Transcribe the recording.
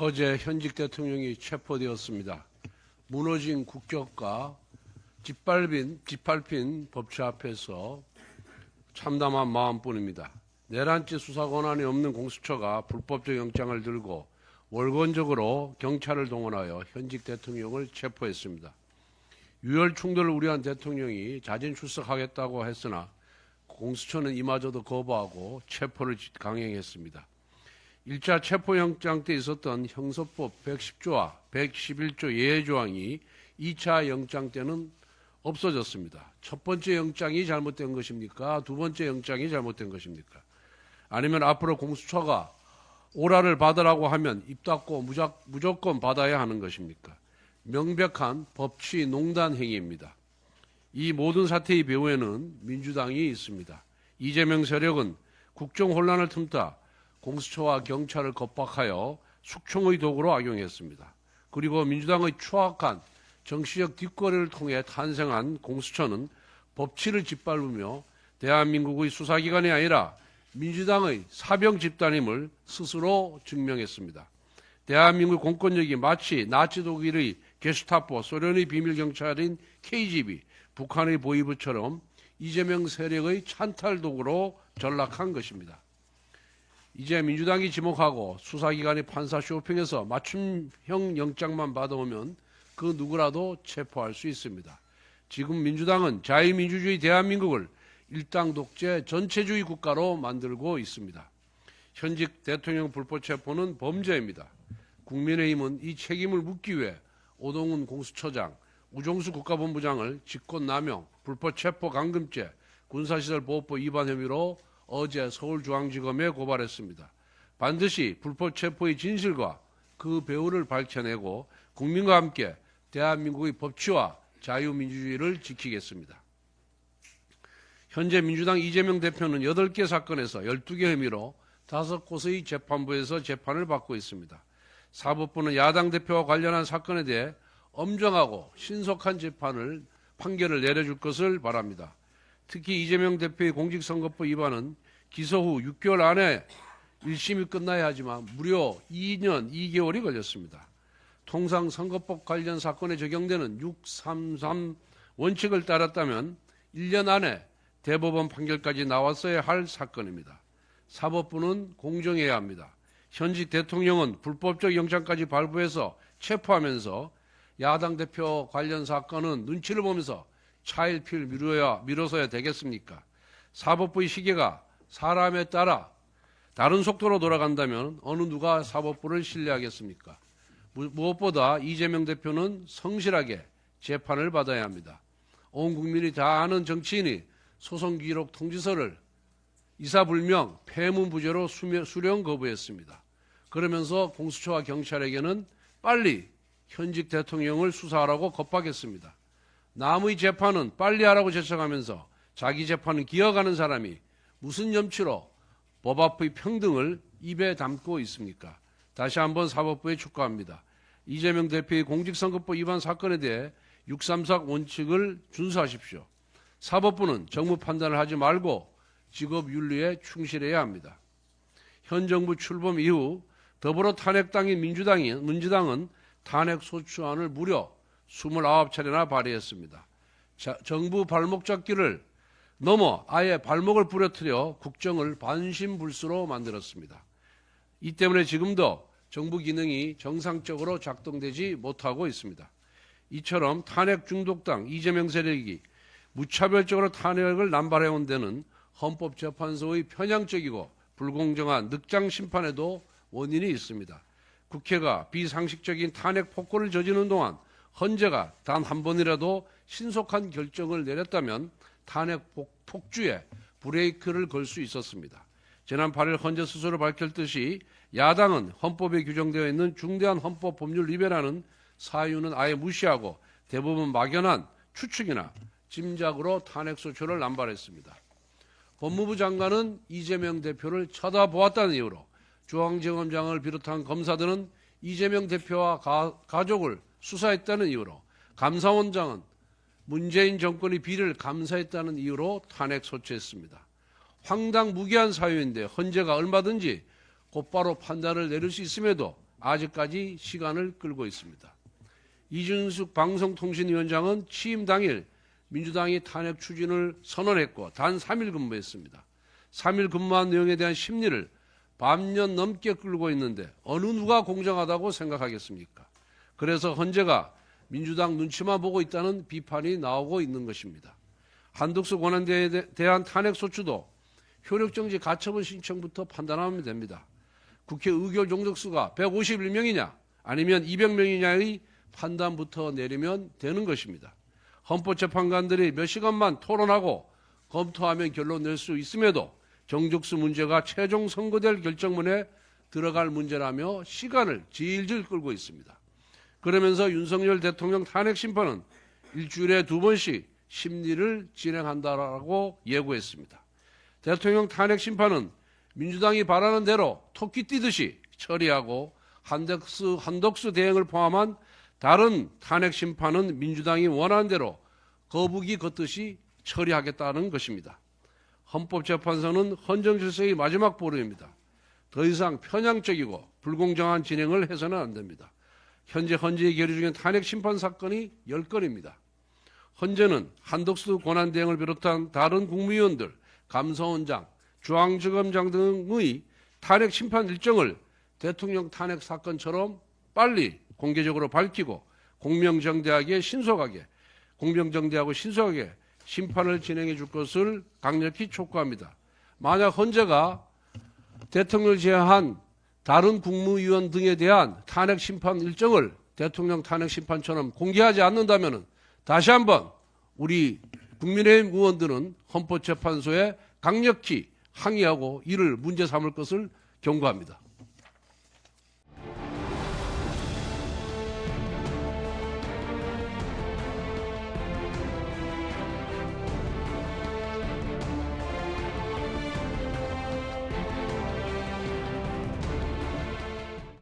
어제 현직 대통령이 체포되었습니다. 무너진 국격과 짓밟힌 법치 앞에서 참담한 마음뿐입니다. 내란죄 수사 권한이 없는 공수처가 불법적 영장을 들고 월권적으로 경찰을 동원하여 현직 대통령을 체포했습니다. 유혈 충돌을 우려한 대통령이 자진 출석하겠다고 했으나 공수처는 이마저도 거부하고 체포를 강행했습니다. 1차 체포영장 때 있었던 형사법 110조와 111조 예외조항이 2차 영장 때는 없어졌습니다. 첫 번째 영장이 잘못된 것입니까? 두 번째 영장이 잘못된 것입니까? 아니면 앞으로 공수처가 오라를 받으라고 하면 입 닫고 무조건 받아야 하는 것입니까? 명백한 법치 농단 행위입니다. 이 모든 사태의 배후에는 민주당이 있습니다. 이재명 세력은 국정 혼란을 틈타 공수처와 경찰을 겁박하여 숙청의 도구로 악용했습니다. 그리고 민주당의 추악한 정치적 뒷거래를 통해 탄생한 공수처는 법치를 짓밟으며 대한민국의 수사기관이 아니라 민주당의 사병 집단임을 스스로 증명했습니다. 대한민국 공권력이 마치 나치 독일의 게슈타포, 소련의 비밀경찰인 KGB, 북한의 보위부처럼 이재명 세력의 찬탈 도구로 전락한 것입니다. 이제 민주당이 지목하고 수사기관이 판사 쇼핑해서 맞춤형 영장만 받아오면 그 누구라도 체포할 수 있습니다. 지금 민주당은 자유민주주의 대한민국을 일당 독재 전체주의 국가로 만들고 있습니다. 현직 대통령 불법 체포는 범죄입니다. 국민의힘은 이 책임을 묻기 위해 오동훈 공수처장, 우종수 국가본부장을 직권남용, 불법 체포 감금죄, 군사시설보호법 위반 혐의로 어제 서울중앙지검에 고발했습니다. 반드시 불법 체포의 진실과 그 배후를 밝혀내고 국민과 함께 대한민국의 법치와 자유민주주의를 지키겠습니다. 현재 민주당 이재명 대표는 8개 사건에서 12개 혐의로 5곳의 재판부에서 재판을 받고 있습니다. 사법부는 야당 대표와 관련한 사건에 대해 엄정하고 신속한 판결을 내려줄 것을 바랍니다. 특히 이재명 대표의 공직선거법 위반은 기소 후 6개월 안에 1심이 끝나야 하지만 무려 2년 2개월이 걸렸습니다. 통상 선거법 관련 사건에 적용되는 633 원칙을 따랐다면 1년 안에 대법원 판결까지 나왔어야 할 사건입니다. 사법부는 공정해야 합니다. 현직 대통령은 불법적 영장까지 발부해서 체포하면서 야당 대표 관련 사건은 눈치를 보면서 차일피일 미뤄서야 되겠습니까? 사법부의 시계가 사람에 따라 다른 속도로 돌아간다면 어느 누가 사법부를 신뢰하겠습니까? 무엇보다 이재명 대표는 성실하게 재판을 받아야 합니다. 온 국민이 다 아는 정치인이 소송기록 통지서를 이사불명 폐문부제로 수령 거부했습니다. 그러면서 공수처와 경찰에게는 빨리 현직 대통령을 수사하라고 겁박했습니다. 남의 재판은 빨리 하라고 제청하면서 자기 재판은 기어가는 사람이 무슨 염치로 법 앞의 평등을 입에 담고 있습니까? 다시 한번 사법부에 촉구합니다. 이재명 대표의 공직선거법 위반 사건에 대해 634 원칙을 준수하십시오. 사법부는 정무 판단을 하지 말고 직업윤리에 충실해야 합니다. 현 정부 출범 이후 더불어 탄핵당인 민주당은 탄핵소추안을 무려 29차례나 발의했습니다. 정부 발목 잡기를 넘어 아예 발목을 부러뜨려 국정을 반신불수로 만들었습니다. 이 때문에 지금도 정부 기능이 정상적으로 작동되지 못하고 있습니다. 이처럼 탄핵 중독당 이재명 세력이 무차별적으로 탄핵을 남발해온 데는 헌법재판소의 편향적이고 불공정한 늑장 심판에도 원인이 있습니다. 국회가 비상식적인 탄핵 폭거를 저지르는 동안 헌재가 단 한 번이라도 신속한 결정을 내렸다면 탄핵 폭주에 브레이크를 걸 수 있었습니다. 지난 8일 헌재 스스로 밝혔듯이 야당은 헌법에 규정되어 있는 중대한 헌법 법률 위배라는 사유는 아예 무시하고 대부분 막연한 추측이나 짐작으로 탄핵소추를 남발했습니다. 법무부 장관은 이재명 대표를 쳐다보았다는 이유로 중앙지검장을 비롯한 검사들은 이재명 대표와 가족을 수사했다는 이유로 감사원장은 문재인 정권의 비리를 감사했다는 이유로 탄핵 소추했습니다. 황당무계한 사유인데 헌재가 얼마든지 곧바로 판단을 내릴 수 있음에도 아직까지 시간을 끌고 있습니다. 이준숙 방송통신위원장은 취임 당일 민주당이 탄핵 추진을 선언했고 단 3일 근무했습니다. 3일 근무한 내용에 대한 심리를 반년 넘게 끌고 있는데 어느 누가 공정하다고 생각하겠습니까? 그래서 헌재가 민주당 눈치만 보고 있다는 비판이 나오고 있는 것입니다. 한덕수 권한대행에 대한 탄핵 소추도 효력정지 가처분 신청부터 판단하면 됩니다. 국회 의결 종족수가 151명이냐 아니면 200명이냐의 판단부터 내리면 되는 것입니다. 헌법재판관들이 몇 시간만 토론하고 검토하면 결론 낼 수 있음에도 정족수 문제가 최종 선고될 결정문에 들어갈 문제라며 시간을 질질 끌고 있습니다. 그러면서 윤석열 대통령 탄핵 심판은 일주일에 2번씩 심리를 진행한다라고 예고했습니다. 대통령 탄핵 심판은 민주당이 바라는 대로 토끼 뛰듯이 처리하고 한덕수 대행을 포함한 다른 탄핵 심판은 민주당이 원하는 대로 거북이 걷듯이 처리하겠다는 것입니다. 헌법재판소는 헌정질서의 마지막 보루입니다. 더 이상 편향적이고 불공정한 진행을 해서는 안 됩니다. 현재 헌재의 계류 중인 탄핵 심판 사건이 10건입니다. 헌재는 한덕수 권한대행을 비롯한 다른 국무위원들, 감사원장, 중앙지검장 등의 탄핵 심판 일정을 대통령 탄핵 사건처럼 빨리 공개적으로 밝히고 공명정대하고 신속하게 심판을 진행해 줄 것을 강력히 촉구합니다. 만약 헌재가 대통령을 제외한 다른 국무위원 등에 대한 탄핵 심판 일정을 대통령 탄핵 심판처럼 공개하지 않는다면 다시 한번 우리 국민의힘 의원들은 헌법재판소에 강력히 항의하고 이를 문제 삼을 것을 경고합니다.